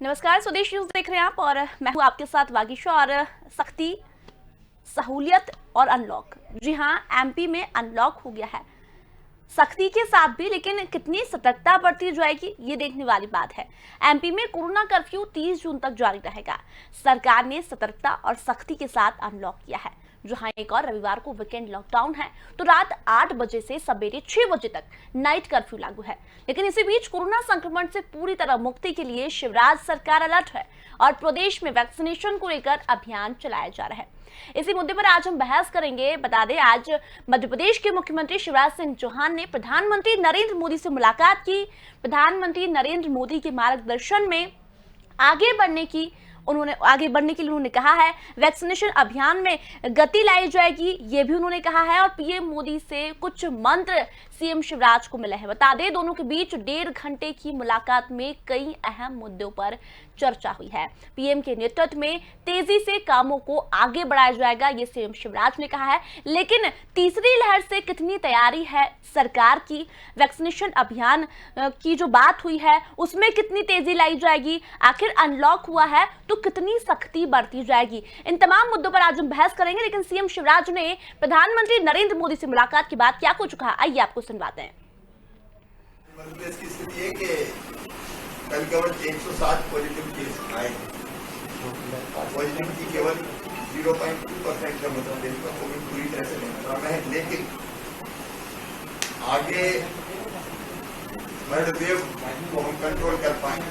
नमस्कार, स्वदेश न्यूज देख रहे हैं आप और मैं हूं आपके साथ वागीशा। और सख्ती, सहूलियत और अनलॉक। जी हां, एमपी में अनलॉक हो गया है सख्ती के साथ भी, लेकिन कितनी सतर्कता बरती जाएगी ये देखने वाली बात है। एमपी में कोरोना कर्फ्यू 30 जून तक जारी रहेगा। सरकार ने सतर्कता और सख्ती के साथ अनलॉक किया है। जहां एक और रविवार को वीकेंड लॉकडाउन है तो रात 8 बजे से सवेरे 6 बजे तक नाइट कर्फ्यू लागू है। लेकिन इसी बीच कोरोना संक्रमण से पूरी तरह मुक्ति के लिए शिवराज सरकार अलर्ट है और प्रदेश में वैक्सीनेशन को लेकर अभियान चलाया जा रहा है। इसी मुद्दे पर आज हम बहस करेंगे। बता दें, आज मध्य प्रदेश के मुख्यमंत्री शिवराज सिंह चौहान ने प्रधानमंत्री नरेंद्र मोदी से मुलाकात की। प्रधानमंत्री नरेंद्र मोदी के मार्गदर्शन में आगे बढ़ने के लिए उन्होंने कहा है। वैक्सीनेशन अभियान में गति लाई जाएगी, ये भी उन्होंने कहा है। और पीएम मोदी से कुछ मंत्र सीएम शिवराज को मिले हैं। बता दें, दोनों के बीच 1.5 घंटे की मुलाकात में कई अहम मुद्दों पर चर्चा हुई है। पीएम के नेतृत्व में तेजी से कामों को आगे बढ़ाया जाएगा, ये सीएम शिवराज ने कहा है। लेकिन तीसरी लहर से कितनी तैयारी है सरकार की? वैक्सीनेशन अभियान की जो बात हुई है उसमें कितनी तेजी लाई जाएगी? आखिर अनलॉक हुआ है तो कितनी सख्ती बरती जाएगी? इन तमाम मुद्दों पर आज हम बहस करेंगे। लेकिन सीएम शिवराज ने प्रधानमंत्री नरेंद्र मोदी से मुलाकात के बाद क्या कुछ कहा, आइए आपको सुनवाते हैं। मध्य प्रदेश की स्थिति है कि कल केवल 107 पॉजिटिव केस आए। पॉजिटिविटी केवल 0.2% है मध्य प्रदेश का। कोविड पूरी तरह से नियंत्रण में है, लेकिन आगे थर्ड वेव को हम कंट्रोल कर पाए,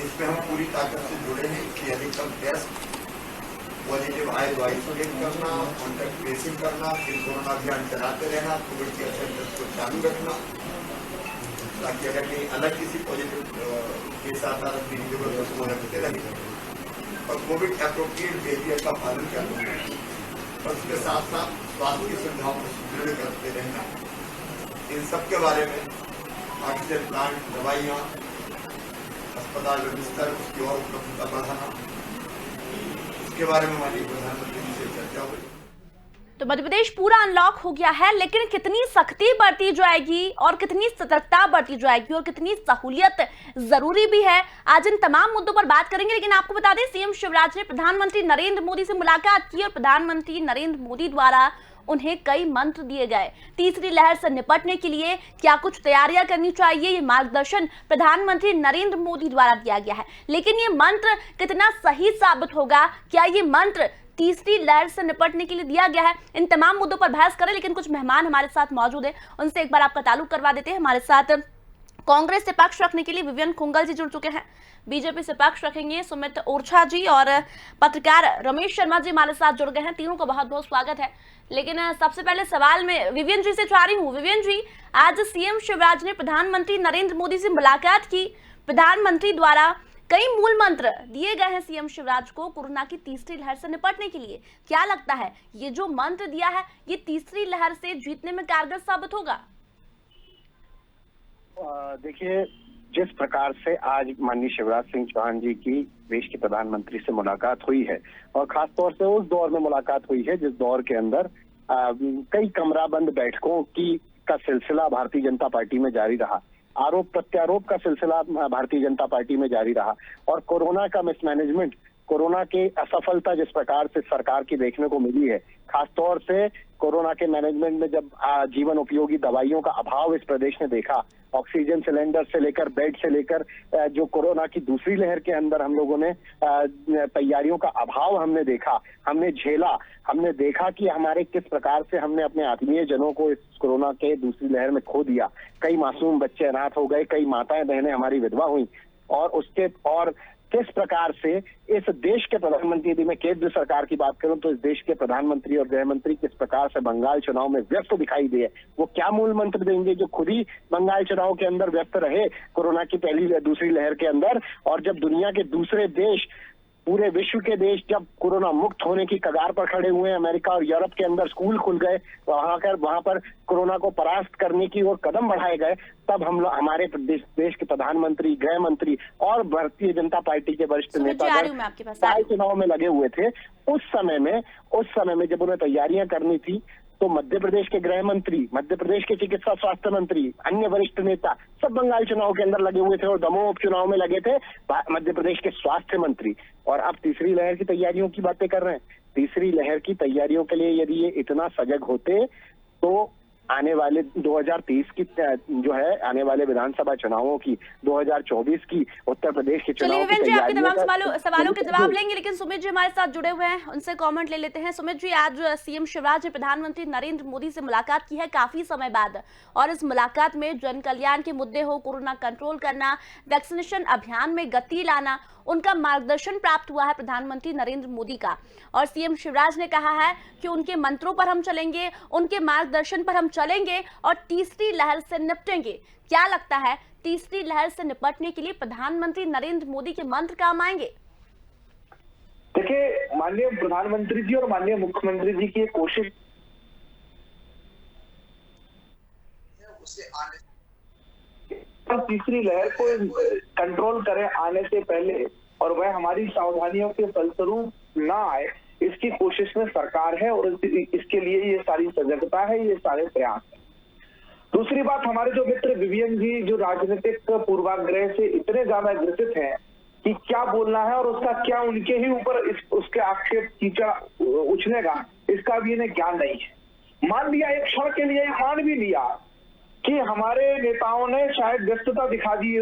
इसमें हम पूरी ताकत से जुड़े हैं। इसलिए अधिकतम टेस्ट, पॉजिटिव आए तो आइसोलेट करना, कॉन्टैक्ट ट्रेसिंग करना, फिर कोरोना अभियान चलाते रहना, कोविड केयर सेंटर को चालू रखना, ताकि अगर कहीं अलग किसी पॉजिटिव केस आता है तो वो रखते रहे। और कोविड एप्रोप्रिएट बिहेवियर का पालन करना और उसके साथ साथ स्वास्थ्य की सुविधाओं को सुदृढ़ करते रहना। इन सब के बारे में ऑक्सीजन प्लांट, दवाइयाँ, अस्पताल में बिस्तर, उसकी और उपलब्धता बढ़ाना, इसके बारे में हमारी प्रधानमंत्री जी से चर्चा हुई। तो मध्य प्रदेश पूरा अनलॉक हो गया है, लेकिन कितनी सख्ती बरती जाएगी और कितनी सतर्कता बरती जाएगी और कितनी सहूलियत जरूरी भी है, आज इन तमाम मुद्दों पर बात करेंगे। लेकिन आपको बता दें, सीएम शिवराज ने प्रधानमंत्री नरेंद्र मोदी से मुलाकात की और प्रधानमंत्री नरेंद्र मोदी द्वारा उन्हें कई मंत्र दिए गए। तीसरी लहर से निपटने के लिए क्या कुछ तैयारियां करनी चाहिए, ये मार्गदर्शन प्रधानमंत्री नरेंद्र मोदी द्वारा दिया गया है। लेकिन ये मंत्र कितना सही साबित होगा, क्या ये मंत्र तीसरी लहर से निपटने के लिए दिया गया है, इन तमाम मुद्दों पर बहस करें। लेकिन कुछ मेहमान हमारे साथ मौजूद हैं, उनसे एक बार आपका ताल्लुक करवा देते हैं। हमारे साथ कांग्रेस से पक्ष रखने के लिए विवियन खुंगल जी जुड़ चुके हैं, बीजेपी से पक्ष रखेंगे सुमित ओरछा जी, और पत्रकार रमेश शर्मा जी हमारे साथ जुड़ गए हैं। तीनों का बहुत बहुत स्वागत है। लेकिन सबसे पहले सवाल में विवियन जी से चाह रही हूँ। विवियन जी, आज सीएम शिवराज ने प्रधानमंत्री नरेंद्र मोदी से मुलाकात की। प्रधानमंत्री द्वारा कई मूल मंत्र दिए गए हैं सीएम शिवराज को कोरोना की तीसरी लहर से निपटने के लिए। क्या लगता है, ये जो मंत्र दिया है ये तीसरी लहर से जीतने में कारगर साबित होगा? देखिए, जिस प्रकार से आज माननीय शिवराज सिंह चौहान जी की देश के प्रधानमंत्री से मुलाकात हुई है, और खासतौर से उस दौर में मुलाकात हुई है जिस दौर के अंदर कई कमराबंद बैठकों का सिलसिला भारतीय जनता पार्टी में जारी रहा, आरोप प्रत्यारोप का सिलसिला भारतीय जनता पार्टी में जारी रहा, और कोरोना का मिसमैनेजमेंट, कोरोना की असफलता जिस प्रकार से सरकार की देखने को मिली है, खासतौर से कोरोना के मैनेजमेंट में जब जीवन उपयोगी दवाइयों का अभाव इस प्रदेश ने देखा, ऑक्सीजन सिलेंडर से लेकर बेड से लेकर जो कोरोना की दूसरी लहर के अंदर हम लोगों ने तैयारियों का अभाव हमने देखा, हमने झेला, हमने देखा कि हमारे किस प्रकार से हमने अपने आत्मीय जनों को इस कोरोना के दूसरी लहर में खो दिया। कई मासूम बच्चे अनाथ हो गए, कई माताएं बहनें हमारी विधवा हुई, और किस प्रकार से इस देश के प्रधानमंत्री, यदि मैं केंद्र सरकार की बात करूं तो इस देश के प्रधानमंत्री और गृह मंत्री किस प्रकार से बंगाल चुनाव में व्यस्त दिखाई दिए। वो क्या मूल मंत्र देंगे जो खुद ही बंगाल चुनाव के अंदर व्यस्त रहे कोरोना की पहली दूसरी लहर के अंदर, और जब दुनिया के दूसरे देश, पूरे विश्व के देश जब कोरोना मुक्त होने की कगार पर खड़े हुए, अमेरिका और यूरोप के अंदर स्कूल खुल गए, वहां पर कोरोना को परास्त करने की ओर कदम बढ़ाए गए, तब हम लोग, हमारे देश के प्रधानमंत्री, गृह मंत्री और भारतीय जनता पार्टी के वरिष्ठ नेता चुनाव में लगे हुए थे। उस समय में जब उन्हें तैयारियां करनी थी तो मध्य प्रदेश के गृह मंत्री, मध्य प्रदेश के चिकित्सा स्वास्थ्य मंत्री, अन्य वरिष्ठ नेता सब बंगाल चुनाव के अंदर लगे हुए थे और दमोह उपचुनाव में लगे थे मध्य प्रदेश के स्वास्थ्य मंत्री। और अब तीसरी लहर की तैयारियों की बातें कर रहे हैं। तीसरी लहर की तैयारियों के लिए यदि ये इतना सजग होते तो आने वाले 2023 की जो है आने वाले विधानसभा चुनावों की, 2024 की उत्तर प्रदेश के चुनाव की विवेन जी, आपके तमाम तैयारियों सवालों के जवाब लेंगे, लेकिन सुमित जी हमारे साथ जुड़े हुए हैं, उनसे कमेंट ले लेते हैं। सुमित जी, आज सीएम शिवराज ने प्रधानमंत्री नरेंद्र मोदी से मुलाकात की है काफी समय बाद, और इस मुलाकात में जन कल्याण के मुद्दे हो, कोरोना कंट्रोल करना, वैक्सीनेशन अभियान में गति लाना, उनका मार्गदर्शन प्राप्त हुआ है प्रधानमंत्री नरेंद्र मोदी का। और सीएम शिवराज ने कहा है कि उनके मंत्रों पर हम चलेंगे, उनके मार्गदर्शन पर हम चलेंगे और तीसरी लहर से निपटेंगे। क्या लगता है, तीसरी लहर से निपटने के लिए प्रधानमंत्री नरेंद्र मोदी के मंत्र काम आएंगे? देखिए, माननीय प्रधानमंत्री जी और माननीय मुख्यमंत्री जी की कोशिश तीसरी लहर को कंट्रोल करें आने से पहले, और वह हमारी सावधानियों के फलस्वरूप ना आए, इसकी कोशिश में सरकार है और इसके लिए ये सारी सजगता है, ये सारे प्रयास है। दूसरी बात, हमारे जो मित्र विवियन जी जो राजनीतिक पूर्वाग्रह से इतने ज्यादा ग्रसित हैं कि क्या बोलना है और उसका क्या उनके ही ऊपर उसके आक्षेप कीचड़ उछलेगा, इसका भी इन्हें ज्ञान नहीं है। मान लिया, एक क्षण के लिए मान भी लिया कि हमारे नेताओं ने शायद व्यस्तता दिखा दी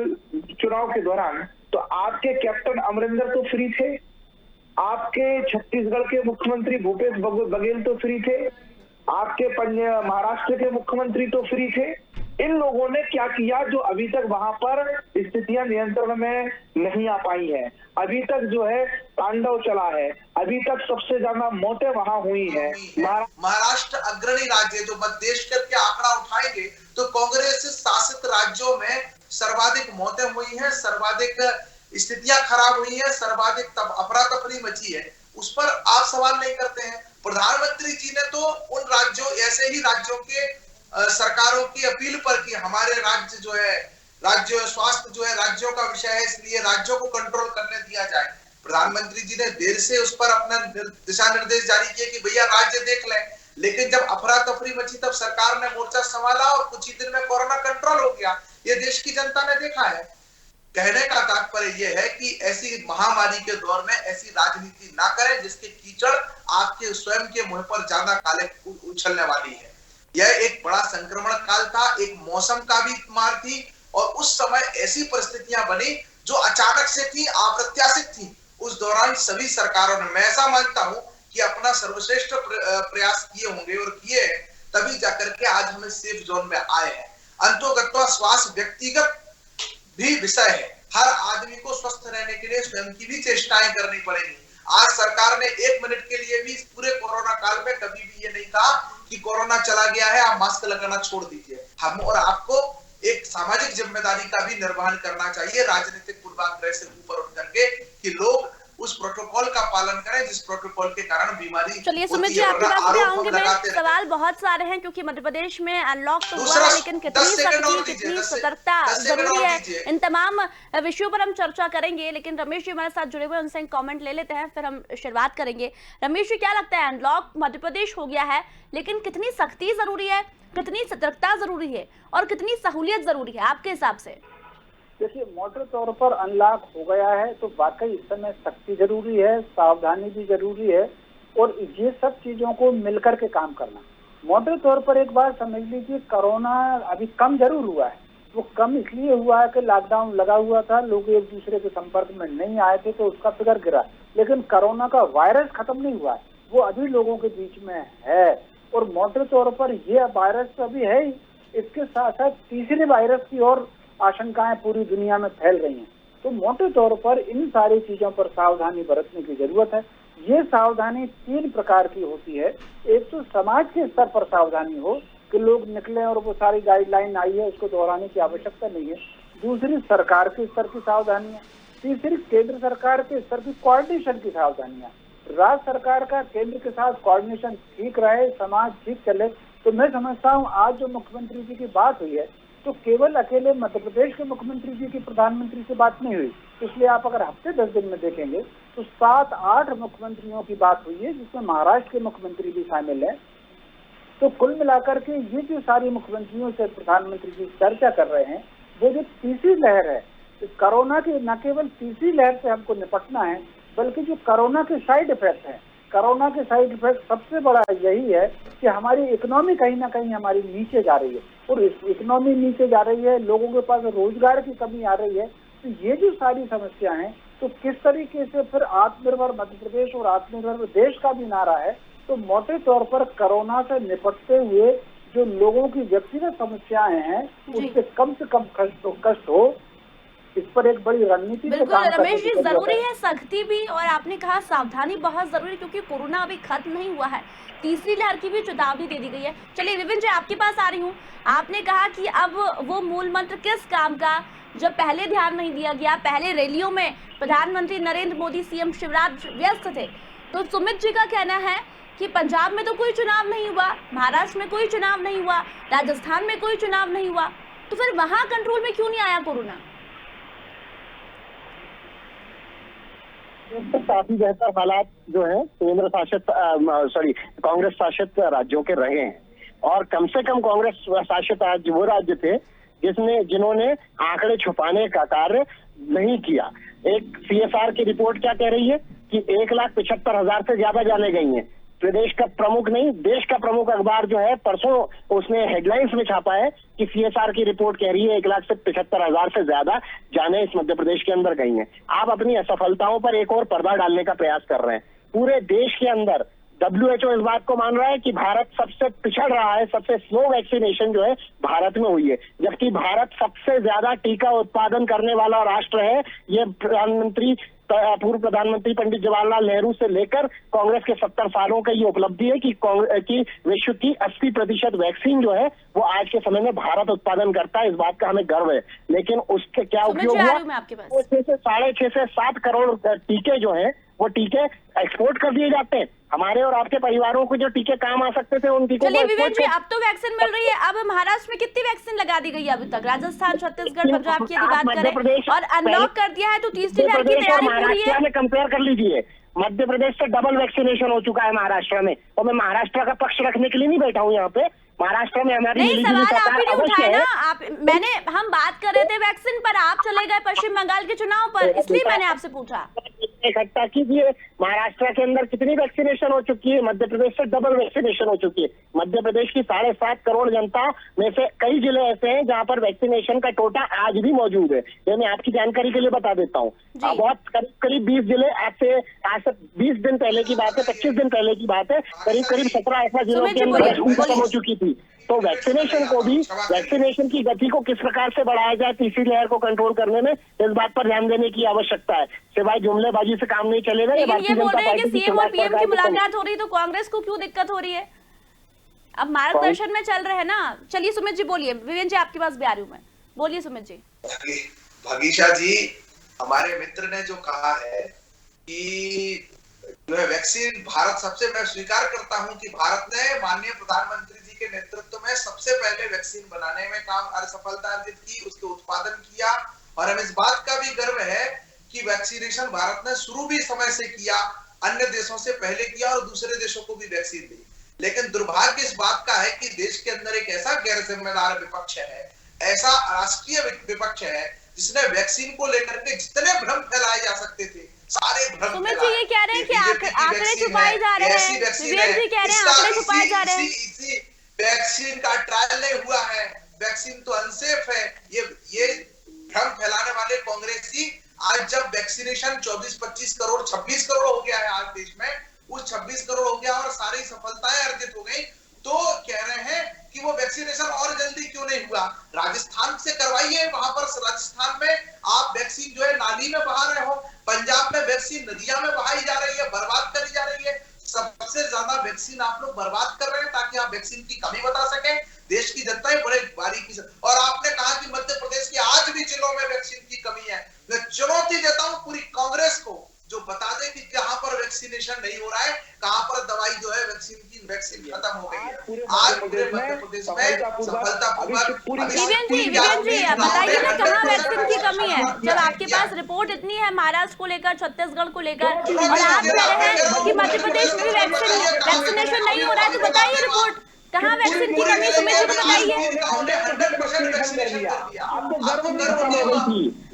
चुनाव के दौरान, तो आपके कैप्टन अमरिंदर तो फ्री थे, आपके छत्तीसगढ़ के मुख्यमंत्री भूपेश बघेल तो फ्री थे, आपके महाराष्ट्र के मुख्यमंत्री तो फ्री थे। इन लोगों ने क्या किया जो अभी तक वहां पर स्थितियां नियंत्रण में नहीं आ पाई हैं? अभी तक जो है तांडव चला है, अभी तक सबसे ज्यादा मौतें वहां हुई है। महाराष्ट्र अग्रणी राज्य, जो मध्यदेश करके आंकड़ा उठाएंगे तो कांग्रेस शासित राज्यों में सर्वाधिक मौतें हुई हैं, सर्वाधिक स्थितियां खराब हुई हैं, सर्वाधिक अफरा तफरी मची है। उस पर आप सवाल नहीं करते हैं। प्रधानमंत्री जी ने तो उन राज्यों, ऐसे ही राज्यों के सरकारों की अपील पर कि हमारे राज्य जो है, राज्य स्वास्थ्य जो है राज्यों का विषय है, इसलिए राज्यों को कंट्रोल करने दिया जाए। प्रधानमंत्री जी ने देर से उस पर अपना दिशा निर्देश जारी किए कि भैया राज्य देख लें, लेकिन जब अफरा तफरी मची तब सरकार ने मोर्चा संभाला और कुछ ही दिन में कोरोना कंट्रोल हो गया। ये देश की जनता ने देखा है। कहने का तात्पर्य यह है कि ऐसी महामारी के दौर में ऐसी राजनीति ना करें जिसके कीचड़ आपके स्वयं के मुंह पर ज्यादा काले उछलने वाली है। यह एक बड़ा संक्रमण काल था, एक मौसम का भी मार थी, और उस समय ऐसी परिस्थितियां बनी जो अचानक से थी, अप्रत्याशित थी। उस दौरान सभी सरकारों ने, मैं ऐसा मानता हूं कि अपना सर्वश्रेष्ठ प्रयास किए होंगे और किए, तभी जाकर के आज हम इस सेफ जोन में आए हैं। अंतोगत्वा स्वास्थ्य व्यक्तिगत भी विषय है। हर आदमी को स्वस्थ रहने के लिए स्वयं की भी चेष्टाएं करनी पड़ेगी। आज सरकार ने 1 मिनट के लिए भी पूरे कोरोना काल में कभी भी ये नहीं कहा कि कोरोना चला गया है, आप मास्क लगाना छोड़ दीजिए। हम और आपको एक सामाजिक जिम्मेदारी का भी निर्वहन करना चाहिए, राजनीतिक पूर्वाग्रह से ऊपर उठ करके, कि लोग उस प्रोटोकॉल का पालन करें जिस प्रोटोकॉल के कारण बीमारी। चलिए सुमित जी, आपके पास भी आऊंगी मैं। सवाल बहुत सारे हैं क्योंकि मध्य प्रदेश में अनलॉक तो हुआ है, लेकिन कितनी सख्ती, कितनी सतर्कता जरूरी है, इन तमाम विषयों पर हम चर्चा करेंगे। लेकिन रमेश जी हमारे साथ जुड़े हुए, उनसे कमेंट ले लेते हैं, फिर हम शुरुआत करेंगे। रमेश जी, क्या लगता है, अनलॉक मध्य प्रदेश हो गया है, लेकिन कितनी सख्ती जरूरी है, कितनी सतर्कता जरूरी है और कितनी सहूलियत जरूरी है आपके हिसाब से? देखिए, मोटे तौर पर अनलॉक हो गया है तो वाकई इस समय सख्ती जरूरी है, सावधानी भी जरूरी है, और ये सब चीजों को मिलकर के काम करना। मोटे तौर पर एक बात समझ लीजिए, कोरोना अभी कम जरूर हुआ है। वो कम इसलिए हुआ है कि लॉकडाउन लगा हुआ था, लोग एक दूसरे के संपर्क में नहीं आए थे तो उसका फिगर गिरा, लेकिन कोरोना का वायरस खत्म नहीं हुआ है, वो अभी लोगों के बीच में है। और मोटे तौर पर ये वायरस तो अभी है ही, इसके साथ साथ तीसरे वायरस की और आशंकाएं पूरी दुनिया में फैल रही हैं। तो मोटे तौर पर इन सारी चीजों पर सावधानी बरतने की जरूरत है। ये सावधानी 3 प्रकार की होती है। एक तो समाज के स्तर पर सावधानी हो कि लोग निकले और वो सारी गाइडलाइन आई है उसको दोहराने की आवश्यकता नहीं है। दूसरी सरकार के स्तर की सावधानी है। तीसरी केंद्र सरकार के स्तर की कोऑर्डिनेशन की सावधानी है। राज्य सरकार का केंद्र के साथ कोऑर्डिनेशन ठीक रहे, समाज ठीक चले। तो मैं समझता हूँ आज जो मुख्यमंत्री जी की बात हुई है तो केवल अकेले मध्य प्रदेश के मुख्यमंत्री जी की प्रधानमंत्री से बात नहीं हुई, इसलिए आप अगर हफ्ते 10 दिन में देखेंगे तो 7-8 मुख्यमंत्रियों की बात हुई है, जिसमें महाराष्ट्र के मुख्यमंत्री भी शामिल है, तो कुल मिलाकर के ये जो सारी मुख्यमंत्रियों से प्रधानमंत्री जी चर्चा कर रहे हैं, वो जो तीसरी लहर है, तो कोरोना की न केवल तीसरी लहर से हमको निपटना है, बल्कि जो कोरोना के साइड इफेक्ट है, कोरोना के साइड इफेक्ट सबसे बड़ा यही है कि हमारी इकोनॉमी कहीं ना कहीं हमारी नीचे जा रही है, और इस इकोनॉमी नीचे जा रही है, लोगों के पास रोजगार की कमी आ रही है। तो ये जो सारी समस्या है, तो किस तरीके से फिर आत्मनिर्भर मध्य प्रदेश और आत्मनिर्भर देश का भी नारा है, तो मोटे तौर पर कोरोना से निपटते हुए जो लोगों की व्यक्तिगत समस्याएं हैं उससे कम से कम कष्ट हो, इस पर एक बड़ी रणनीति से बिल्कुल काम रमेश जी, करने की जरूरी जरूरत है सख्ती भी, और आपने कहा सावधानी बहुत जरूरी, क्योंकि कोरोना अभी खत्म नहीं हुआ है, तीसरी लहर की भी चेतावनी दे दी गई है। चलिए विपिन जी, आपके पास आ रही हूँ। आपने कहा कि अब वो मूल मंत्र किस काम का जब पहले ध्यान नहीं दिया गया, पहले रैलियों में प्रधानमंत्री नरेंद्र मोदी, सीएम शिवराज व्यस्त थे, तो सुमित जी का कहना है कि पंजाब में तो कोई चुनाव नहीं हुआ, महाराष्ट्र में कोई चुनाव नहीं हुआ, राजस्थान में कोई चुनाव नहीं हुआ, तो फिर वहां कंट्रोल में क्यों नहीं आया कोरोना? काफी बेहतर हालात जो है केंद्र शासित कांग्रेस शासित राज्यों के रहे हैं, और कम से कम कांग्रेस शासित राज्य वो राज्य थे जिन्होंने आंकड़े छुपाने का कार्य नहीं किया। एक CSR की रिपोर्ट क्या कह रही है कि 1,75,000 से ज्यादा जाने गई हैं। प्रदेश का प्रमुख नहीं, देश का प्रमुख अखबार जो है परसों उसने हेडलाइंस में छापा है कि CSR की रिपोर्ट कह रही है 1,75,000 से ज्यादा जाने इस मध्य प्रदेश के अंदर गई हैं। आप अपनी असफलताओं पर एक और पर्दा डालने का प्रयास कर रहे हैं। पूरे देश के अंदर WHO इस बात को मान रहा है कि भारत सबसे पिछड़ रहा है, सबसे स्लो वैक्सीनेशन जो है भारत में हुई है, जबकि भारत सबसे ज्यादा टीका उत्पादन करने वाला राष्ट्र है। ये पूर्व प्रधानमंत्री पंडित जवाहरलाल नेहरू से लेकर कांग्रेस के 70 सालों का ये उपलब्धि है कि विश्व की 80% वैक्सीन जो है वो आज के समय में भारत उत्पादन करता है। इस बात का हमें गर्व है, लेकिन उसके क्या उपयोग हुआ? वो 6.5 से 7 करोड़ टीके जो है वो टीके एक्सपोर्ट कर दिए जाते हैं। हमारे और आपके परिवारों को जो टीके काम आ सकते थे उन टीकों चलिए विवेक जी, अब तो वैक्सीन मिल रही है। अब महाराष्ट्र में कितनी वैक्सीन लगा दी गई है अभी तक? राजस्थान, छत्तीसगढ़, पंजाब की यदि बात करें और अनलॉक कर दिया है, तो तीसरी लहर की तैयारी पूरी है। में कंपेयर कर लीजिए, मध्य प्रदेश से डबल वैक्सीनेशन हो चुका है महाराष्ट्र में, और मैं महाराष्ट्र का पक्ष रखने के लिए नहीं बैठा हूँ यहाँ पे। महाराष्ट्र में हमारी नहीं, सवाल आप ही नहीं उठाए ना। हम बात कर रहे थे वैक्सीन पर, आप चले गए पश्चिम बंगाल के चुनाव पर, इसलिए मैंने आपसे पूछा। इकट्ठा कीजिए, महाराष्ट्र के अंदर कितनी वैक्सीनेशन हो चुकी है? मध्य प्रदेश से डबल वैक्सीनेशन हो चुकी है। मध्य प्रदेश की 7.5 करोड़ जनता में से कई जिले ऐसे हैं जहां पर वैक्सीनेशन का टोटा आज भी मौजूद है। ये मैं आपकी जानकारी के लिए बता देता हूँ। बहुत करीब 20 जिले आज से 20 दिन पहले की बात है, 25 दिन पहले की बात है, करीब 17 ऐसा जिलों के अंदर खत्म हो चुकी थी। तो वैक्सीनेशन को भी, वैक्सीनेशन की गति को किस प्रकार से बढ़ाया जाए तीसरी लहर को कंट्रोल करने में, इस बात पर ध्यान देने की आवश्यकता है। सिवाय जुमलेबाजी से काम नहीं चलेगा। लेकिन ये बोल रहे हैं कि सीएम और पीएम की मुलाकात हो रही, तो कांग्रेस को क्यों दिक्कत हो रही है? अब मार्गदर्शन में चल रहे हैं ना। चलिए सुमित जी बोलिए। विवेक जी आपके पास भी आ रही हूँ मैं, बोलिए सुमित जी। भागीशा जी, हमारे मित्र ने जो कहा है कि जो है वैक्सीन भारत सबसे, मैं स्वीकार करता हूं कि भारत ने माननीय प्रधानमंत्री जी के नेतृत्व में सबसे पहले वैक्सीन बनाने में सफलता अर्जित की, उसके उत्पादन किया, और हमें इस बात का भी गर्व है कि वैक्सीनेशन भारत ने शुरू भी समय से किया, अन्य देशों से पहले किया और दूसरे देशों को भी वैक्सीन दी। लेकिन दुर्भाग्य इस बात का है कि देश के अंदर एक ऐसा गैर जिम्मेदार विपक्ष है, ऐसा राष्ट्रीय विपक्ष है, जिसने वैक्सीन को लेकर के जितने भ्रम फैलाए जा सकते थे सारे भ्रम सुमित जी ये कह रहे हैं कि आंकड़े छुपाए जा रहे हैं। विवेक जी कह रहे हैं आंकड़े छुपाए जा रहे हैं। इसी वैक्सीन का ट्रायल नहीं हुआ है, वैक्सीन तो अनसेफ है। ये भ्रम फैलाने वाले कांग्रेसी आज जब वैक्सीनेशन 24-25 करोड़ 26 करोड़ हो गया है आज देश में, उस 26 करोड़ हो गया और सारी सफलताएं अर्जित हो गई, तो कह रहे हैं कि वो वैक्सीनेशन और जल्दी क्यों नहीं हुआ? राजस्थान से करवाइए, वहां पर राजस्थान में आप वैक्सीन जो है नाली में बहा रहे हो, पंजाब में वैक्सीन नदियां में बहाई जा रही है, बर्बाद करी जा रही है। सबसे ज्यादा वैक्सीन आप लोग बर्बाद कर रहे हैं ताकि आप वैक्सीन की कमी बता सकें। देश की जनता ही बड़े बारीकी से, और आपने कहा कि मध्य प्रदेश की आज भी जिलों में वैक्सीन की कमी है। मैं चुनौती देता हूं पूरी कांग्रेस को, जो बता दे कि कहां पर वैक्सीनेशन नहीं हो रहा है, कहां पर दवाई जो है वैक्सीन खत्म हो गई है। आज पूरे मध्य प्रदेश में सफलतापूर्वक। विवेक जी बताइए ना, कहां वैक्सीन की कमी है? जब आपके पास रिपोर्ट इतनी है महाराष्ट्र को लेकर, छत्तीसगढ़ को लेकर, और आप कह रहे हैं कि मध्य प्रदेश में वैक्सीनेशन नहीं हो रहा है, तो बताइए रिपोर्ट कहाँ वैक्सीन की कमी सुमित जी को बताइए।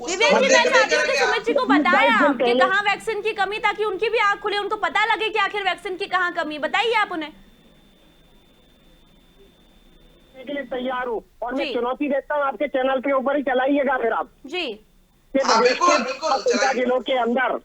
विवेक जी, मैं चाहती हूँ कि सुमित जी को बताएं आप कि कहाँ वैक्सीन की कमी, ताकि उनकी भी आंख खुले, उनको पता लगे कि आखिर वैक्सीन की कहाँ कमी। बताइए आप उन्हें। के लिए तैयार हूँ और मैं जी। चुनौती देता हूँ, आपके चैनल के ऊपर ही चलाइएगा फिर आप जी। कि हाँ, प्रदेश बिल्कुल, के बिल्कुल, 15 चलाइए। जिलों के अंदर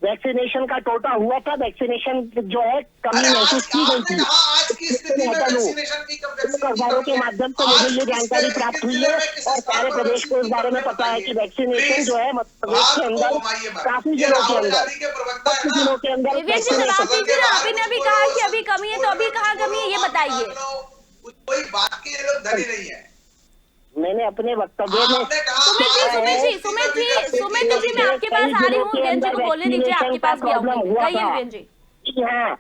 वैक्सीनेशन का टोटा हुआ था, वैक्सीनेशन जो है कमी अरे महसूस की गई आपने थी। कहा आज की स्थिति में वैक्सीनेशन की अखबारों के कमी है। माध्यम से मुझे ये आज किस जानकारी प्राप्त हुई जिले है में किस और स्थान सारे पर प्रदेश को वैक्सीन इस की बारे कमी में है, पता है कि बताइए। वैक्सीनेशन प्लीज, जो है प्रदेश बात के को अंदर घुमाइए मत। काफी ये जिलों के राहुल अंदर गांधी के प्रवक्ता है काफी ना। जिलों के अंदर विवेक जी जवाब सदन के दीजिए ना, बाहर आपने कुछ अभी बोलो, कहा कि अभी कमी है, तो अभी कहाँ कुछ कमी है, ये बोलो, बताइए। कोई बात के ये लोग धनी नहीं है। मैंने अपने वक्तव्य में आपने कहा सुमित जी, आज सुमित की जी, स्थिति सुमित में जी, वैक्सीन की सुमित जी, कमी मैं है। आपके पास आ रही हूँ। विवेक जी को बोलने दीजिए, आपके पास भी प्रॉब्लम आऊंगी। हुआ कहिए था विवेक जी। कि हाँ,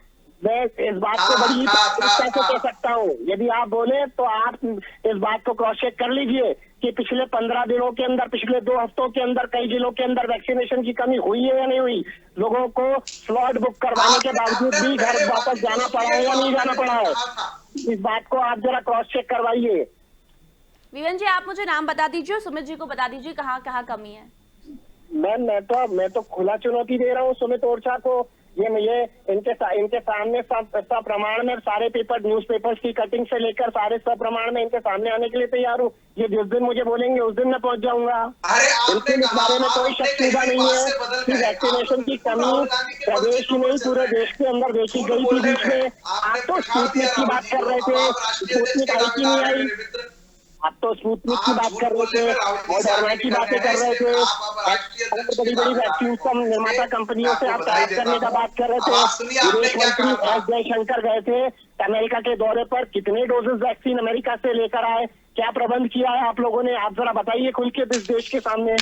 मैं इस बात को था, बड़ी था, प्राथमिकता से था। कह सकता हूँ। यदि आप बोले तो आप इस बात को क्रॉस चेक कर लीजिए कि पिछले 15 दिनों के अंदर, पिछले 2 हफ्तों के अंदर कई जिलों के अंदर वैक्सीनेशन की कमी हुई है या नहीं हुई। लोगों को स्लॉट बुक करवाने के बावजूद भी घर वापस जाना पड़ा है या नहीं जाना पड़ा है। इस बात को आप जरा क्रॉस चेक करवाइए। विवेक जी, आप मुझे नाम बता दीजिए और सुमित जी को बता दीजिए कहाँ कहाँ कमी है। मैम मैं तो खुला चुनौती दे रहा हूँ सुमित ओरछा को। ये इनके सामने सब प्रमाण में सारे पेपर, न्यूज़पेपर्स की कटिंग से लेकर सारे सब प्रमाण में इनके सामने आने के लिए तैयार हूँ। ये जिस दिन मुझे बोलेंगे उस दिन मैं पहुंच जाऊंगा। बिल्कुल इस बारे में कोई शक शुदा नहीं है कि वैक्सीनेशन की कमी प्रदेश ही नहीं पूरे देश के अंदर देखी गई थी बीच में। आप तो स्पुतनिक की बात कर रहे थे, स्पुतनिक आई कि नहीं आई? आप तो स्पुतनिक की बात कर रहे थे, मॉडर्ना की बातें कर रहे थे, बड़ी बड़ी वैक्सीन निर्माता कंपनियों से आप टाइप करने का बात कर रहे थे। विदेश मंत्री एस जयशंकर गए थे अमेरिका के दौरे पर, कितने डोजेस वैक्सीन अमेरिका से लेकर आए, क्या प्रबंध किया है आप लोगों ने? आप जरा बताइए खुल के इस देश के सामने।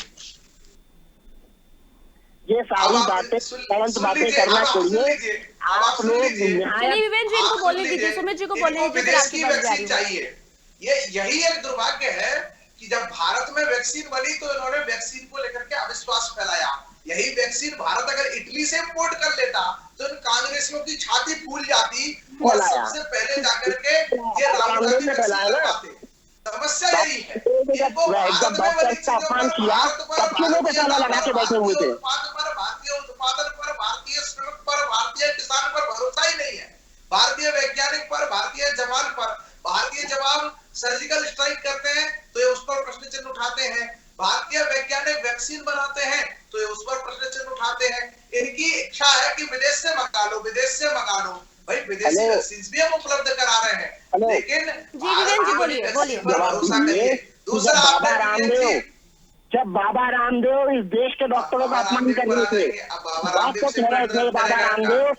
ये सारी बातें तुरंत बातें करना छोड़िए आप लोग। चलिए विवेक जी, इनको बोलने दीजिए, सुमित जी को बोलने दीजिए, फिर आपकी बात जारी है। यही एक दुर्भाग्य है कि जब भारत में वैक्सीन बनी तो इन्होंने वैक्सीन को लेकर के अविश्वास फैलाया। यही वैक्सीन भारत अगर इटली से इंपोर्ट कर लेता तो इन कांग्रेसियों की छाती फूल जाती और सबसे पहले जाकर के ये राहुल गांधी वैक्सीन लगवाते। समस्या यही है, इनको भारत में बनी चीजों पर, भारतीय उत्पादन पर, भारतीय श्रम पर, भारतीय किसान पर भरोसा ही नहीं है। भारतीय वैज्ञानिक पर, भारतीय जवान पर, भारतीय जवान सर्जिकल स्ट्राइक करते हैं तो ये उस पर प्रश्न चिन्ह उठाते हैं। भारतीय वैज्ञानिक वैक्सीन बनाते हैं तो ये उस पर प्रश्न चिन्ह उठाते हैं। इनकी इच्छा है कि विदेश से मंगा लो, विदेश से मंगा लो। भाई विदेशी वैक्सीन भी हम उपलब्ध करा रहे हैं, लेकिन जी विवेक जी बोलिए, बोलिए। भरोसा करिए। दूसरा, जब बाबा रामदेव इस देश के डॉक्टरों का अपमान कर रहे थे, बात तो कह रहे थे बाबा रामदेव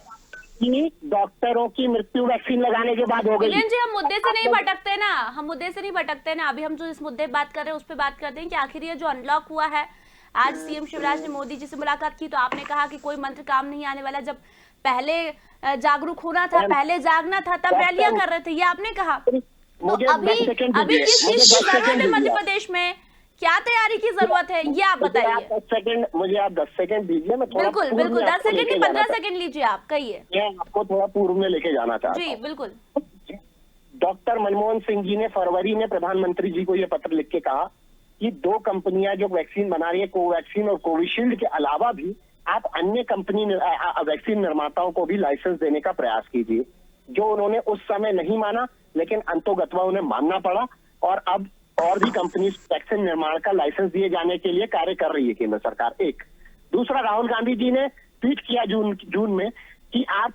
कि डॉक्टरों की मृत्यु वैक्सीन लगाने के बाद हो गई। विवेक जी, हम मुद्दे से नहीं भटकते ना, हम मुद्दे से नहीं भटकते ना। अभी हम जो इस मुद्दे पे बात कर रहे हैं उस पर बात करते हैं कि आखिर ये जो अनलॉक हुआ है, आज सीएम शिवराज ने मोदी जी से मुलाकात की तो आपने कहा कि कोई मंत्र काम नहीं आने वाला। जब पहले जागरूक होना था, पहले जागना था, तब रैलियां कर रहे थे, ये आपने कहा। तो अभी किस चीज की जरूरत है मध्य प्रदेश में, क्या तैयारी की जरूरत है, ये आप बताइए। मुझे आप 10 सेकंड दीजिए, मैं थोड़ा बिल्कुल बिल्कुल 10 सेकंड नहीं 15 सेकंड लीजिए, आप कहिए। मैं आपको थोड़ा पूर्व में लेके जाना चाहता हूँ। जी बिल्कुल। डॉक्टर मनमोहन सिंह जी ने फरवरी में प्रधानमंत्री जी को यह पत्र लिख के कहा कि 2 कंपनियां जो वैक्सीन बना रही है, कोवैक्सीन और कोविशील्ड के अलावा भी आप अन्य कंपनी वैक्सीन निर्माताओं को भी लाइसेंस देने का प्रयास कीजिए। जो उन्होंने उस समय नहीं माना, लेकिन अंतोगत्वा उन्हें मानना पड़ा और अब और भी कंपनी वैक्सीन निर्माण का लाइसेंस दिए जाने के लिए कार्य कर रही है केंद्र सरकार। एक दूसरा, राहुल गांधी जी ने ट्वीट किया जून में कि आप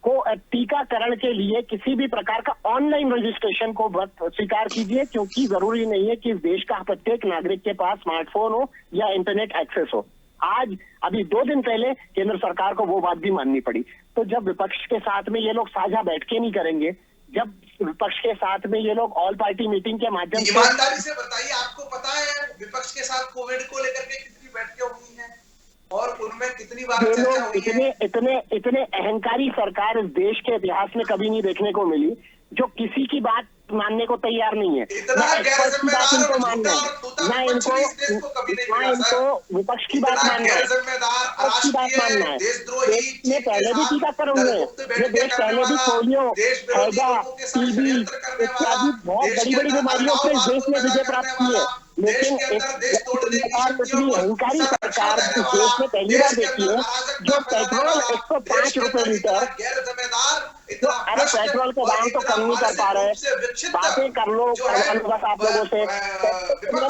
को टीकाकरण के लिए किसी भी प्रकार का ऑनलाइन रजिस्ट्रेशन को स्वीकार कीजिए, क्योंकि जरूरी नहीं है कि इस देश का प्रत्येक नागरिक के पास स्मार्टफोन हो या इंटरनेट एक्सेस हो। आज अभी 2 दिन पहले केंद्र सरकार को वो बात भी माननी पड़ी। तो जब विपक्ष के साथ में ये लोग साझा बैठकें नहीं करेंगे, जब विपक्ष के साथ में ये लोग ऑल पार्टी मीटिंग के माध्यम से, ईमानदारी से बताइए, आपको पता है विपक्ष के साथ कोविड को लेकर के कितनी बैठकें हुई हैं और उनमें कितनी बार चर्चा हुई है? इतने अहंकारी सरकार इस देश के इतिहास में कभी नहीं देखने को मिली, जो किसी की बात मानने को तैयार नहीं है। इतना ना गैर एक्सपर्ट की बात इनको जिम्मेदार मानना है, ना इनको विपक्ष की बात मानना है, विपक्ष की बात मानना है। देश में पहले भी टीकाकरण हुए, ये देश पहले भी पोलियो, हैजा, टीबी इत्यादि बहुत बड़ी बड़ी बीमारियों से इस देश ने विजय प्राप्त की है। लेकिन सरकार इतनी अहंकारी सरकार इस देश में पहली बार देखी है, जो पेट्रोल 105 रुपए लीटर, तो अरे पेट्रोल के दाम तो कम नहीं कर पा रहे, बातें कर लो बस आप लोगों से,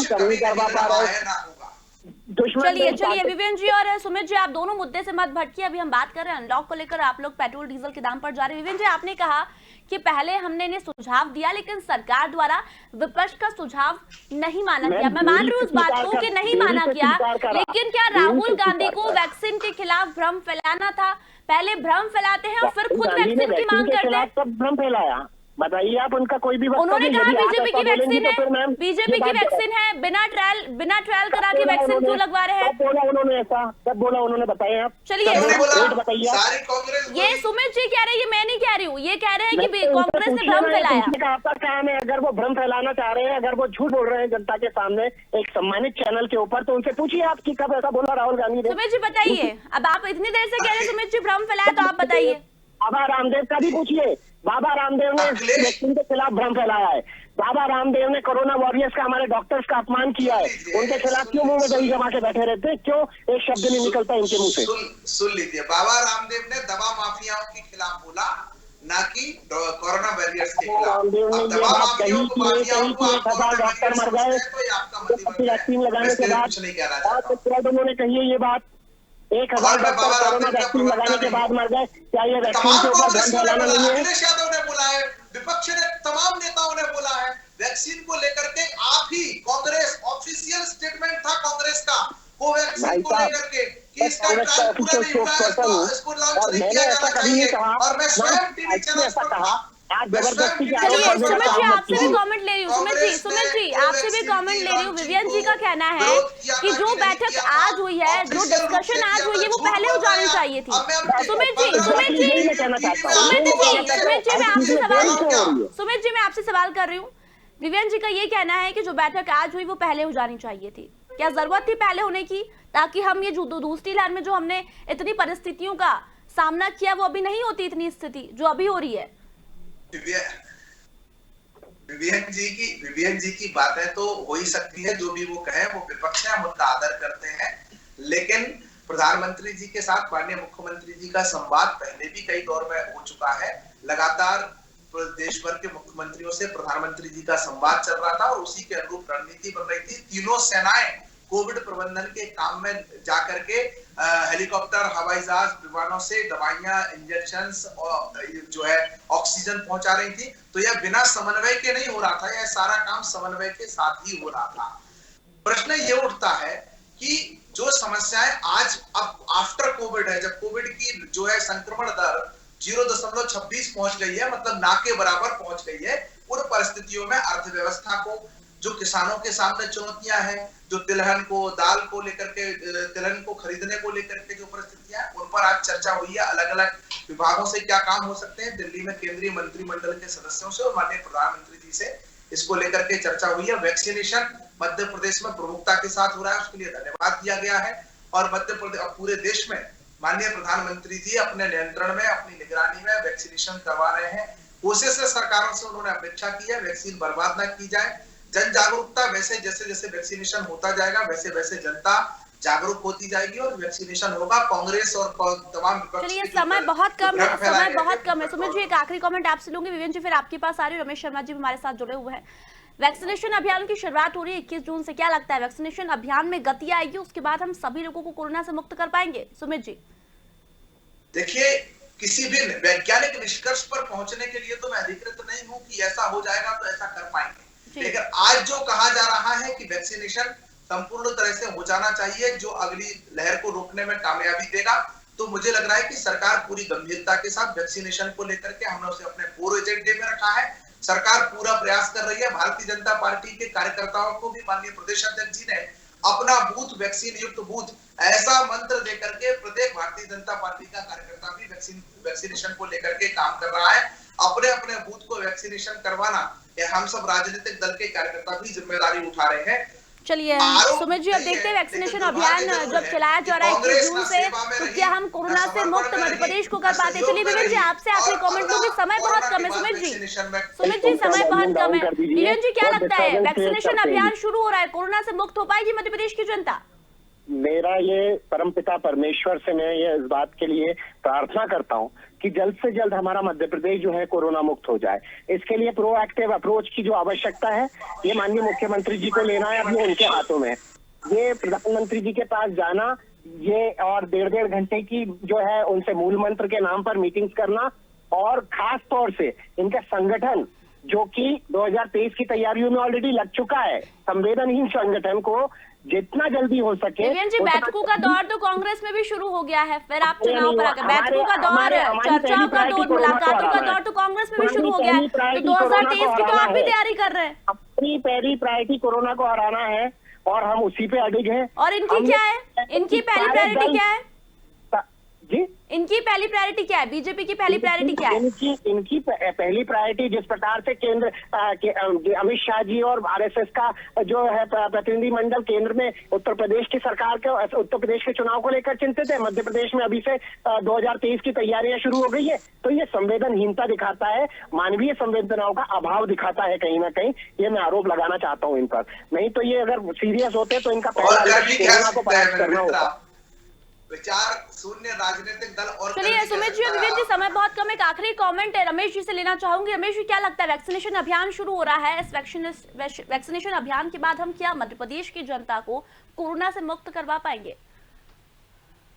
कम नहीं करवा पा रहे। चलिए विवेन जी और सुमित जी, आप दोनों मुद्दे से मत भटकिए। अभी हम बात कर रहे हैं अनलॉक को लेकर, आप लोग पेट्रोल डीजल के दाम पर जा रहे हैं। विवेन जी, आपने कहा कि पहले हमने इन्हें सुझाव दिया लेकिन सरकार द्वारा विपक्ष का सुझाव नहीं माना गया। मैं मान रही हूँ उस बात को कि नहीं माना गया, लेकिन क्या राहुल गांधी को वैक्सीन के खिलाफ भ्रम फैलाना था? पहले भ्रम फैलाते हैं और फिर खुद वैक्सीन की मांग करते हैं। तब भ्रम फैलाया, बताइए आप उनका कोई भी। उन्होंने कहा बीजेपी की वैक्सीन है, बीजेपी की वैक्सीन है, बिना ट्रायल करा के वैक्सीन क्यों लगवा रहे हैं? कब बोला उन्होंने ऐसा? कब बोला उन्होंने? बताइए आप। चलिए बताइए। ये सुमित जी कह रहे हैं, ये मैं नहीं कह रही हूँ, ये कह रहे हैं कि कांग्रेस ने भ्रम फैलाया। आपका काम है, अगर वो भ्रम फैलाना चाह रहे हैं, अगर वो झूठ बोल रहे हैं जनता के सामने एक सम्मानित चैनल के ऊपर, तो उनसे पूछिए आप कि कब ऐसा बोला राहुल गांधी ने। सुमित जी बताइए, अब आप इतनी देर से कह रहे हैं सुमित जी भ्रम फैलाया, तो आप बताइए। बाबा रामदेव का भी पूछिए, बाबा रामदेव ने वैक्सीन के खिलाफ भ्रम फैलाया है। बाबा रामदेव ने कोरोना वॉरियर्स का, हमारे डॉक्टर्स का अपमान किया है। उनके खिलाफ क्यों मुंह में दही जमा के बैठे रहते? क्यों एक शब्द नहीं निकलता इनके मुंह से? सुन लीजिए, बाबा रामदेव ने दवा माफियाओं के खिलाफ बोला, ना कि कोरोना वॉरियर्स के खिलाफ। दवा माफियाओं को डॉक्टर मर गए वैक्सीन लगाने के बाद, उन्होंने कही है ये बात। 1000 डॉक्टर कोरोना वैक्सीन लगाने के बाद मर गए। क्या ये वैक्सीन के ऊपर भ्रम फैलाना नहीं है? अखिलेश यादव ने बोला है, विपक्ष ने तमाम नेताओं ने बोला है, वैक्सीन को लेकर के आप ही कांग्रेस ऑफिशियल स्टेटमेंट था कांग्रेस का कोवैक्सीन को लेकर के कि इसका ट्रायल पूरा नहीं हुआ है, इसको लॉन्च नहीं किया जाना चाहिए। और मैं स्वयं टीवी चैनल पर कहा, आज जबरदस्ती सुमित जी आपसे भी कमेंट ले रही हूँ, सुमित जी आपसे भी कमेंट ले रही हूँ। विवियन जी का कहना है कि जो बैठक आज हुई है, जो डिस्कशन आज हुई है, वो पहले हो जानी चाहिए थी। सुमित जी मैं आपसे सवाल कर रही हूँ। विवियन जी का ये कहना है कि जो बैठक आज हुई वो पहले हो जानी चाहिए थी। क्या जरूरत थी पहले होने की, ताकि हम ये जो दूसरी लहर में जो हमने इतनी परिस्थितियों का सामना किया, वो अभी नहीं होती इतनी स्थिति जो अभी हो रही है? विवियन जी की बातें तो हो ही सकती है, जो भी वो कहे, वो विपक्ष है, हम उनका आदर करते हैं। लेकिन प्रधानमंत्री जी के साथ माननीय मुख्यमंत्री जी का संवाद पहले भी कई दौर में हो चुका है। लगातार देश भर के मुख्यमंत्रियों से प्रधानमंत्री जी का संवाद चल रहा था और उसी के अनुरूप रणनीति बन रही थी। तीनों सेनाएं कोविड प्रबंधन के काम में जाकर के हेलीकॉप्टर, हवाई जहाज, विमानों से दवाइयां, इंजेक्शंस और जो है ऑक्सीजन पहुंचा रही थी। तो यह बिना समन्वय के नहीं हो रहा था, यह सारा काम समन्वय के साथ ही हो रहा था। प्रश्न ये उठता है कि जो समस्याएं आज अब आफ्टर कोविड है, जब कोविड की जो है संक्रमण दर 0.26 पहुंच गई है, मतलब ना के बराबर पहुंच गई है, उन परिस्थितियों में अर्थव्यवस्था को, जो किसानों के सामने चुनौतियां हैं, जो तिलहन को, दाल को लेकर के, तिलहन को खरीदने को लेकर के जो परिस्थितियां हैं, उन पर आज चर्चा हुई है। अलग अलग विभागों से क्या काम हो सकते हैं, दिल्ली में केंद्रीय मंत्रिमंडल के सदस्यों से और माननीय प्रधानमंत्री जी से इसको लेकर के चर्चा हुई है। वैक्सीनेशन मध्य प्रदेश में प्रमुखता के साथ हो रहा है, उसके लिए धन्यवाद दिया गया है। और मध्य प्रदेश, पूरे देश में माननीय प्रधानमंत्री जी अपने नियंत्रण में, अपनी निगरानी में वैक्सीनेशन करवा रहे हैं। कोशिश से सरकारों से उन्होंने अपेक्षा की है वैक्सीन बर्बाद न की जाए। जन जागरूकता वैसे जैसे जैसे वैक्सीनेशन होता जाएगा, वैसे वैसे जनता जागरूक होती जाएगी और वैक्सीनेशन होगा। कांग्रेस और तमाम विपक्ष के समय बहुत कम है, समय बहुत कम है। सुमित जी एक आखिरी कमेंट आपसे लूंगी, विवेन जी फिर आपके पास आ रही। रमेश शर्मा जी हमारे साथ जुड़े हुए हैं। वैक्सीनेशन अभियान की शुरुआत हो रही है 21 जून से, क्या लगता है वैक्सीनेशन अभियान में गति आएगी, उसके बाद हम सभी लोगों को कोरोना से मुक्त कर पाएंगे? सुमित जी देखिए, किसी भी वैज्ञानिक निष्कर्ष पर पहुंचने के लिए तो मैं अधिकृत नहीं हूं कि ऐसा हो जाएगा तो ऐसा कर पाएंगे। लेकिन आज जो कहा जा रहा है कि वैक्सीनेशन संपूर्ण तरह से हो जाना चाहिए, जो अगली लहर को रोकने में कामयाबी देगा, तो मुझे लग रहा है कि सरकार पूरी गंभीरता के साथ वैक्सीनेशन को लेकर के, हमने उसे अपने कोर एजेंडे में रखा है। सरकार पूरा प्रयास कर रही है। भारतीय जनता पार्टी के कार्यकर्ताओं को भी माननीय प्रदेश अध्यक्ष जी ने अपना बूथ वैक्सीन युक्त बूथ, ऐसा मंत्र देकर के प्रत्येक भारतीय जनता पार्टी का कार्यकर्ता भी वैक्सीनेशन को लेकर के काम कर रहा है। अपने अपने बूथ को वैक्सीनेशन करवाना, ये हम सब राजनीतिक दल के कार्यकर्ता भी जिम्मेदारी उठा रहे हैं। चलिए सुमित जी, अब देखते हैं वैक्सीनेशन अभियान जब चलाया जा रहा है 21 जून से, तो क्या हम कोरोना से मुक्त मध्य प्रदेश को कर पाते? चलिए विवेक जी, आपसे आखिरी कमेंट, क्योंकि समय बहुत कम है। सुमित जी समय बहुत कम है। विवेक जी, क्या लगता है वैक्सीनेशन अभियान शुरू हो रहा है, कोरोना से मुक्त हो पाएगी मध्य प्रदेश की जनता? मेरा ये परमपिता परमेश्वर से मैं ये इस बात के लिए प्रार्थना करता हूँ कि जल्द से जल्द हमारा मध्य प्रदेश जो है कोरोना मुक्त हो जाए। इसके लिए प्रोएक्टिव अप्रोच की जो आवश्यकता है, ये माननीय मुख्यमंत्री जी को लेना है, अभी उनके हाथों में। ये प्रधानमंत्री जी के पास जाना, ये और 1.5 घंटे की जो है उनसे मूल मंत्र के नाम पर मीटिंग्स करना, और खास तौर से इनका संगठन जो कि 2023 की तैयारियों में ऑलरेडी लग चुका है, संवेदनहीन संगठन को जितना जल्दी हो सके। जी, बैठकों का दौर तो कांग्रेस में भी शुरू हो गया है, फिर आप चुनाव पर आकर बैठकों का दौर, चर्चाओं का दौर, मुलाकातों का दौर तो कांग्रेस में भी शुरू हो गया है, तो 2023 की तो आप भी तैयारी कर रहे हैं। अपनी पहली प्रायोरिटी कोरोना को हराना है और हम उसी पे अडिग हैं। और इनकी क्या है, इनकी पहली प्रायोरिटी क्या है जी? इनकी पहली प्रायोरिटी क्या है? बीजेपी की पहली प्रायोरिटी क्या है? इनकी पहली प्रायोरिटी जिस प्रकार से केंद्र अमित शाह जी और आरएसएस का जो है प्रतिनिधि मंडल केंद्र में उत्तर प्रदेश की सरकार के, उत्तर प्रदेश के चुनाव को लेकर चिंतित है, मध्य प्रदेश में अभी से 2023 की तैयारियां शुरू हो गई है, तो ये संवेदनहीनता दिखाता है, मानवीय संवेदनाओं का अभाव दिखाता है कहीं ना कहीं। ये मैं आरोप लगाना चाहता हूँ इन पर। नहीं तो ये अगर सीरियस होते तो इनका पहला कोरोना को परास्त करना होता। विचार शून्य राजनीतिक दल। और चलिए सुमित जी और विवेक जी, समय बहुत कम है, एक आखिरी कमेंट है रमेश जी से लेना चाहूंगी। रमेश जी, क्या लगता है वैक्सीनेशन अभियान शुरू हो रहा है, इस वैक्सीनेशन अभियान के बाद हम क्या मध्य प्रदेश की जनता को कोरोना से मुक्त करवा पाएंगे?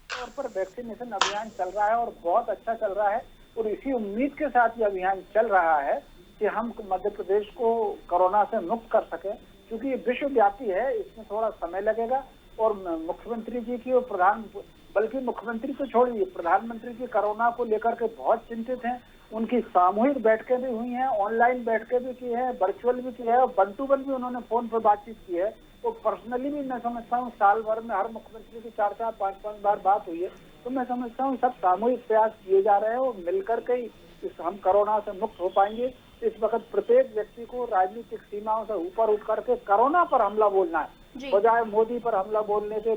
तौर पर वैक्सीनेशन अभियान चल रहा है और बहुत अच्छा चल रहा है, और इसी उम्मीद के साथ ये अभियान चल रहा है कि हम मध्य प्रदेश को कोरोना से मुक्त कर सके, क्योंकि ये विश्वव्यापी है, इसमें थोड़ा समय लगेगा। और मुख्यमंत्री जी की और बल्कि मुख्यमंत्री को छोड़िए, प्रधानमंत्री जी कोरोना को लेकर के बहुत चिंतित हैं। उनकी सामूहिक बैठकें भी हुई हैं, ऑनलाइन बैठकें भी की है, वर्चुअल भी की है, और वन टू वन भी उन्होंने फोन पर बातचीत की है। तो पर्सनली भी मैं समझता हूँ साल भर में हर मुख्यमंत्री की 4-4, 5-5 बार बात हुई है। तो मैं समझता हूँ सब सामूहिक प्रयास किए जा रहे हैं और मिलकर के हम कोरोना से मुक्त हो पाएंगे। इस वक्त प्रत्येक व्यक्ति को राजनीतिक सीमाओं से ऊपर उठ करके कोरोना पर हमला बोलना है, बजाय मोदी पर हमला बोलने के,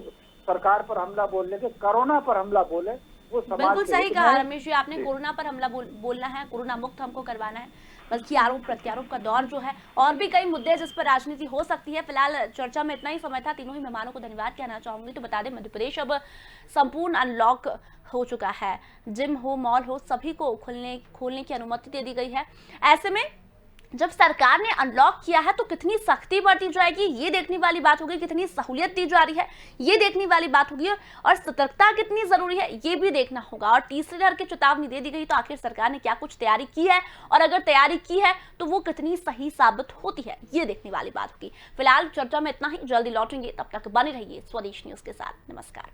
सरकार पर हमला बोलने के, कोरोना पर हमला बोले। वो बिल्कुल सही कहा रमेश जी आपने, कोरोना पर हमला बोलना है, कोरोना मुक्त हमको करवाना है। बल्कि आरोप प्रत्यारोप का दौर जो है, और भी कई मुद्दे जिस पर राजनीति हो सकती है। फिलहाल चर्चा में इतना ही समय था। तीनों ही मेहमानों को धन्यवाद कहना चाहूंगी। तो बता दें, मध्य प्रदेश अब संपूर्ण अनलॉक हो चुका है। जिम हो, मॉल हो, सभी को खोलने की अनुमति दे दी गई है। ऐसे में जब सरकार ने अनलॉक किया है तो कितनी सख्ती बरती जाएगी ये देखने वाली बात होगी, कितनी सहूलियत दी जा रही है ये देखने वाली बात होगी, और सतर्कता कितनी जरूरी है ये भी देखना होगा। और तीसरे लहर की चेतावनी दे दी गई, तो आखिर सरकार ने क्या कुछ तैयारी की है, और अगर तैयारी की है तो वो कितनी सही साबित होती है ये देखने वाली बात होगी। फिलहाल चर्चा में इतना ही, जल्दी लौटेंगे, तब तक बने रहिए स्वदेश न्यूज के साथ। नमस्कार।